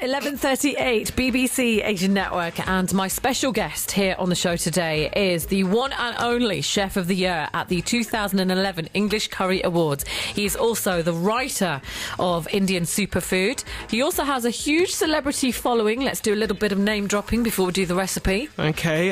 11:38, BBC Asian Network, and my special guest here on the show today is the one and only Chef of the Year at the 2011 English Curry Awards. He is also the writer of Indian Superfood. He also has a huge celebrity following. Let's do a little bit of name dropping before we do the recipe. Okay,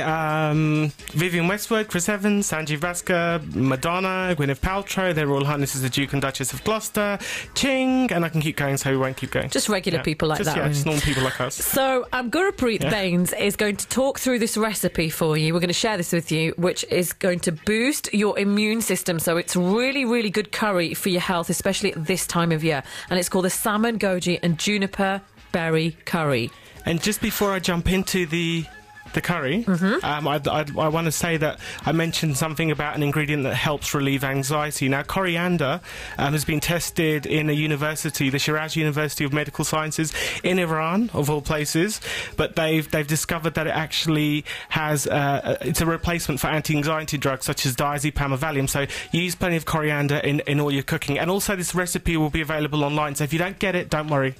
Vivienne Westwood, Chris Evans, Sanjeev Bhaskar, Madonna, Gwyneth Paltrow, their Royal Highnesses the Duke and Duchess of Gloucester, Ching, and I can keep going, so we won't keep going. Just regular people like that. Yeah, just normal people like us. So Gurpreet Bains is going to talk through this recipe for you. We're going to share this with you, which is going to boost your immune system. So it's really, really good curry for your health, especially at this time of year. And it's called the salmon goji and juniper berry curry. And just before I jump into the curry, I want to say that I mentioned something about an ingredient that helps relieve anxiety. Now, coriander has been tested in a university, the Shiraz University of Medical Sciences in Iran, of all places, but they've discovered that it actually has it's a replacement for anti-anxiety drugs such as diazepam or Valium. So use plenty of coriander in all your cooking. And also, this recipe will be available online. So if you don't get it, don't worry.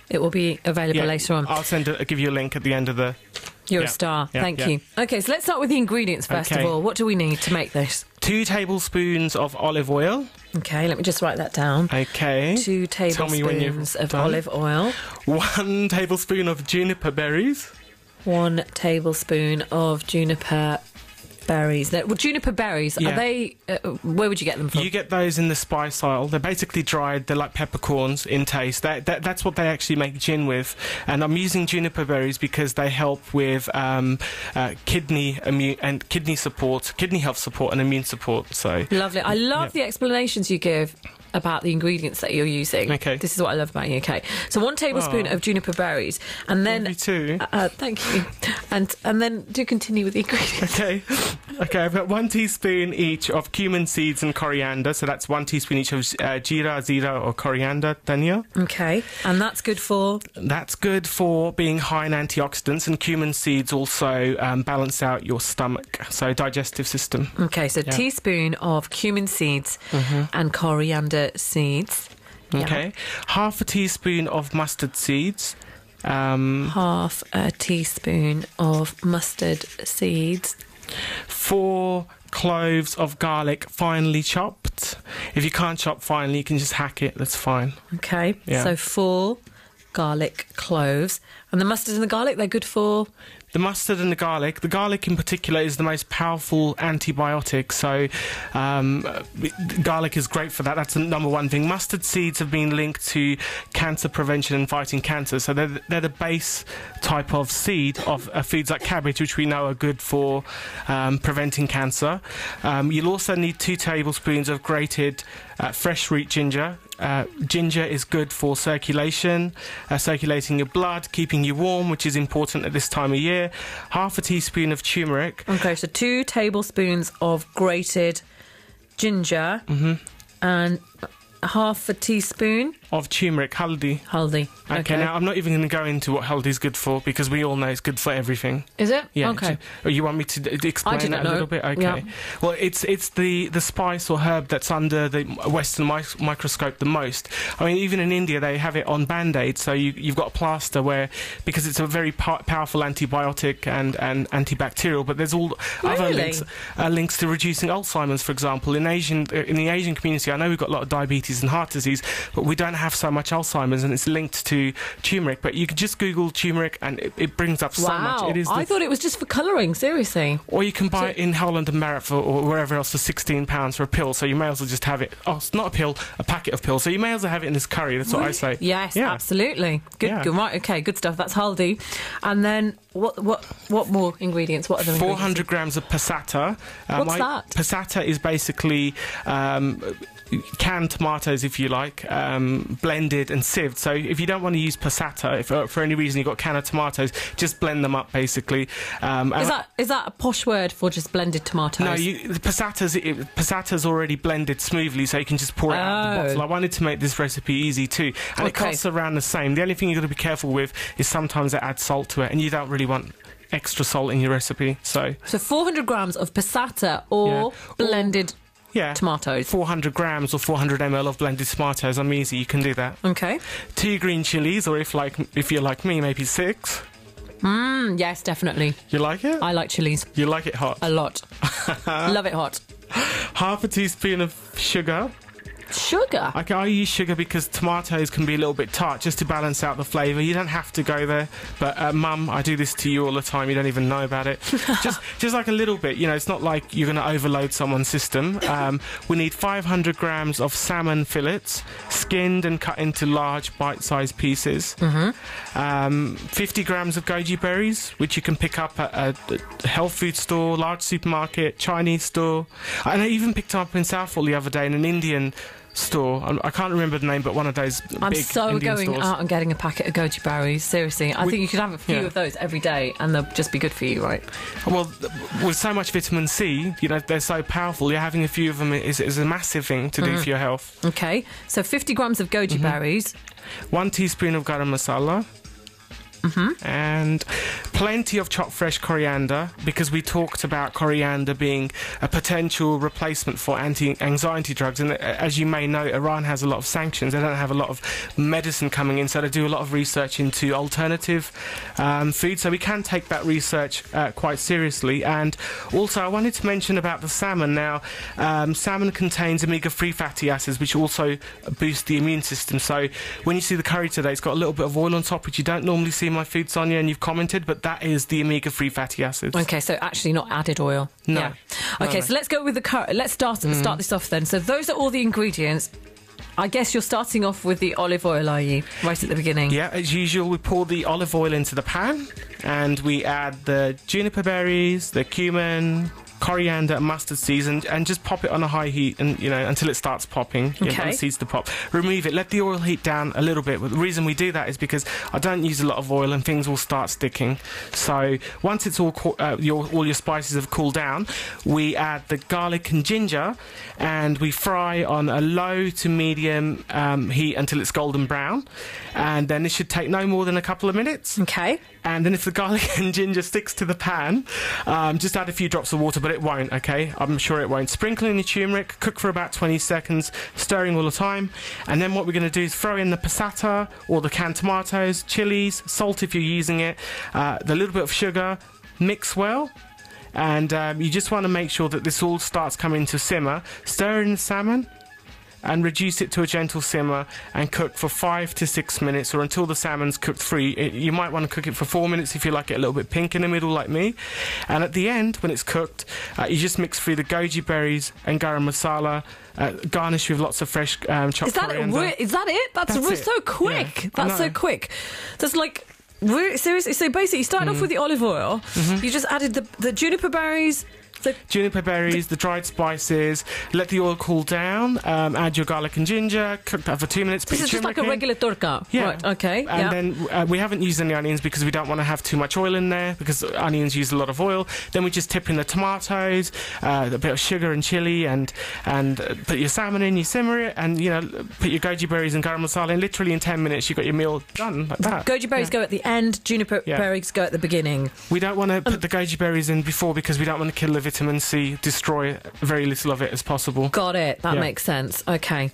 It will be available later on. I'll give you a link at the end of the... You're a star. Thank you. Okay, so let's start with the ingredients first of all. What do we need to make this? 2 tablespoons of olive oil. Okay, let me just write that down. Okay. 2 tablespoons of olive oil. 1 tablespoon of juniper berries. 1 tablespoon of juniper berries. Now, well, juniper berries, are they... where would you get them from? You get those in the spice aisle. They're basically dried. They're like peppercorns in taste. That's what they actually make gin with. And I'm using juniper berries because they help with kidney support, kidney health support and immune support. So lovely. I love the explanations you give about the ingredients that you're using. Okay. This is what I love about you. Okay. So 1 tablespoon of juniper berries, and then... Me too. Thank you. And then do continue with the ingredients. Okay, I've got 1 teaspoon each of cumin seeds and coriander. So that's 1 teaspoon each of zira or coriander, dhania. Okay. And that's good for? That's good for being high in antioxidants, and cumin seeds also balance out your stomach, so digestive system. Okay, so teaspoon of cumin seeds and coriander seeds. Okay. Half a teaspoon of mustard seeds. Half a teaspoon of mustard seeds. 4 cloves of garlic finely chopped. If you can't chop finely, you can just hack it. That's fine. Okay. So 4 garlic cloves. And the mustard and the garlic, they're good for? The mustard and the garlic in particular is the most powerful antibiotic, so garlic is great for that. That's the number one thing. Mustard seeds have been linked to cancer prevention and fighting cancer, so they're the base type of seed of foods like cabbage, which we know are good for preventing cancer. You'll also need 2 tablespoons of grated fresh root ginger. Ginger is good for circulation, circulating your blood, keeping you warm, which is important at this time of year. Half a teaspoon of turmeric. Okay, so 2 tablespoons of grated ginger and half a teaspoon of turmeric, haldi. Okay, now I'm not even going to go into what haldi is good for, because we all know it's good for everything. Is it? Yeah. Okay. You want me to explain that a little bit? Okay. Yeah. Well, it's the spice or herb that's under the Western microscope the most. I mean, even in India, they have it on Band-Aids, so you've got a plaster where, because it's a very powerful antibiotic and antibacterial, but there's all other links to reducing Alzheimer's, for example. In the Asian community, I know we've got a lot of diabetes and heart disease, but we don't have so much Alzheimer's, and it's linked to turmeric. But you can just Google turmeric and it brings up so much. I thought it was just for colouring, seriously. Or you can buy it in Holland and Barrett or wherever else for £16 for a pill, so you may as well just have it. Oh, it's not a pill, a packet of pills. So you may as well have it in this curry, that's what I say. Yes, absolutely. Good, right, okay, good stuff. That's haldi. And then what more ingredients? What other 400 grams of passata. What's that? Passata is basically canned tomatoes, if you like, blended and sieved. So if you don't want to use passata, if for any reason you've got canned tomatoes, just blend them up, basically. Is that a posh word for just blended tomatoes? No, passata's already blended smoothly, so you can just pour it out of the bottle. I wanted to make this recipe easy too, and it costs around the same. The only thing you've got to be careful with is sometimes they add salt to it, and you don't really want extra salt in your recipe. So 400 grams of passata or blended tomatoes. 400 grams or 400 ml of blended tomatoes. I'm easy, you can do that. Okay. 2 green chilies, or if you're like me, maybe 6. Yes, definitely. You like it? I like chilies. You like it hot? A lot. Love it hot. Half a teaspoon of sugar. Sugar? I use sugar because tomatoes can be a little bit tart, just to balance out the flavour. You don't have to go there, but Mum, I do this to you all the time. You don't even know about it. just like a little bit. You know, it's not like you're going to overload someone's system. We need 500 grams of salmon fillets, skinned and cut into large bite-sized pieces. 50 grams of goji berries, which you can pick up at a health food store, large supermarket, Chinese store. And I even picked up in Southall the other day in an Indian store. I can't remember the name, but one of those I'm big so Indian going stores. out and getting a packet of goji berries. Seriously, I think you could have a few of those every day, and they'll just be good for you, right? Well, with so much vitamin C, you know, they're so powerful. You're having a few of them is a massive thing to do for your health. Okay, so 50 grams of goji berries. 1 teaspoon of garam masala. And plenty of chopped fresh coriander, because we talked about coriander being a potential replacement for anti-anxiety drugs. And as you may know, Iran has a lot of sanctions. They don't have a lot of medicine coming in, so they do a lot of research into alternative food. So we can take that research quite seriously. And also, I wanted to mention about the salmon. Now, salmon contains omega-3 fatty acids, which also boost the immune system. So when you see the curry today, it's got a little bit of oil on top, which you don't normally see in my food, Sonia, and you've commented, but that is the omega-3 fatty acids. Okay, so actually not added oil. No. Yeah. Okay, so let's go with the curry. Let's start this off then. So those are all the ingredients. I guess you're starting off with the olive oil, are you? Right at the beginning. Yeah, as usual, we pour the olive oil into the pan, and we add the juniper berries, the cumin, coriander and mustard seeds, and just pop it on a high heat, and until it starts popping. Okay. It seeds to pop. Remove it. Let the oil heat down a little bit. But the reason we do that is because I don't use a lot of oil, and things will start sticking. So once it's all your spices have cooled down, we add the garlic and ginger, and we fry on a low to medium heat until it's golden brown. And then it should take no more than a couple of minutes. Okay. And then if the garlic and ginger sticks to the pan, just add a few drops of water, but it won't, okay? I'm sure it won't. Sprinkle in your turmeric, cook for about 20 seconds, stirring all the time. And then what we're going to do is throw in the passata or the canned tomatoes, chilies, salt if you're using it, the little bit of sugar, mix well. And you just want to make sure that this all starts coming to simmer. Stir in the salmon and reduce it to a gentle simmer and cook for 5 to 6 minutes, or until the salmon's cooked through. You might want to cook it for 4 minutes if you like it a little bit pink in the middle like me. And at the end, when it's cooked, you just mix through the goji berries and garam masala, garnish with lots of fresh chopped coriander. Is that it? That's so quick. Yeah, that's so quick. That's like... Seriously, so basically you started off with the olive oil, you just added the juniper berries, the dried spices, let the oil cool down, add your garlic and ginger, cook that for 2 minutes. This is just like a regular torca. Yeah. Right, okay. And then we haven't used any onions because we don't want to have too much oil in there, because onions use a lot of oil. Then we just tip in the tomatoes, a bit of sugar and chili, and put your salmon in, you simmer it, and put your goji berries and garam masala in. Literally in 10 minutes you've got your meal done like that. Goji berries go at the end, juniper berries go at the beginning. We don't want to put the goji berries in before, because we don't want to kill the vitamin C, destroy very little of it as possible. Got it. That makes sense. Okay.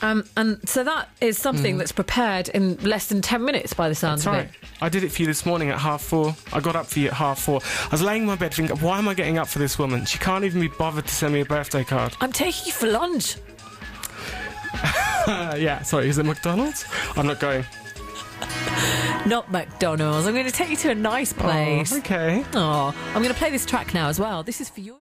And so that is something that's prepared in less than 10 minutes by the sounds of it. I did it for you this morning at 4:30. I got up for you at 4:30. I was laying in my bed thinking, why am I getting up for this woman? She can't even be bothered to send me a birthday card. I'm taking you for lunch. Yeah, sorry, is it McDonald's? I'm not going. Not McDonald's. I'm going to take you to a nice place. Oh, okay. Oh, I'm going to play this track now as well. This is for you.